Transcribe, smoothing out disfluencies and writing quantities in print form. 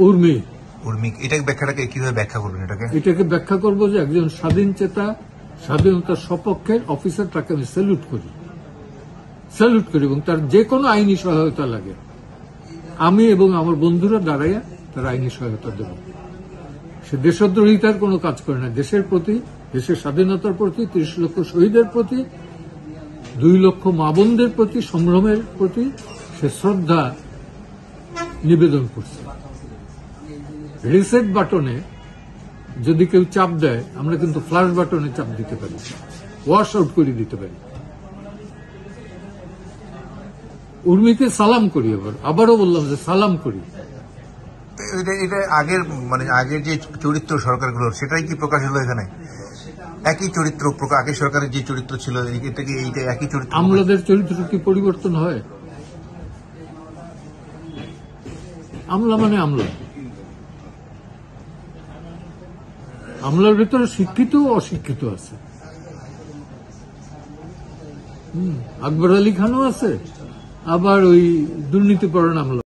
উর্মি। এটাকে ব্যাখ্যাটাকে কিভাবে ব্যাখ্যা করবেন? এটাকে ব্যাখ্যা করবো যে একজন স্বাধীন চেতা, স্বাধীনতার সপক্ষের অফিসার, তাকে আমি স্যালুট করি এবং তার যে কোনো আইনি সহায়তা লাগে আমি এবং আমার বন্ধুরা দাঁড়াইয়া তার আইনি সহায়তা দেব। সে দেশদ্রোহিতার কোনো কাজ করে না। দেশের প্রতি, দেশের স্বাধীনতার প্রতি, ৩০ লক্ষ শহীদের প্রতি, 2 লক্ষ মা বোনদের প্রতি, সম্ভ্রমের প্রতি সে শ্রদ্ধা নিবেদন করছে। রিসেট বাটনে যদি কেউ চাপ দেয়, আমরা কিন্তু ফ্লাশ বাটনে চাপ দিতে পারি, ওয়াশ আউট করে দিতে পারি। উর্মিকে সালাম করি, আবারও বললাম যে সালাম করি। এটা আগের যে চরিত্র সরকারগুলোর, সেটাই কি প্রকাশ হলো এখানে? একই চরিত্র, আগের সরকারের যে চরিত্র ছিল, এটা কি এইটা একই চরিত্র? আমলাদের চরিত্র কি পরিবর্তন হয়? আমলা মানে আমলা। আমলার ভিতরে শিক্ষিত ও অশিক্ষিত আছে। আকবর আলী খানও আছে, আবার ওই দুর্নীতিপরায়ণ আমলা।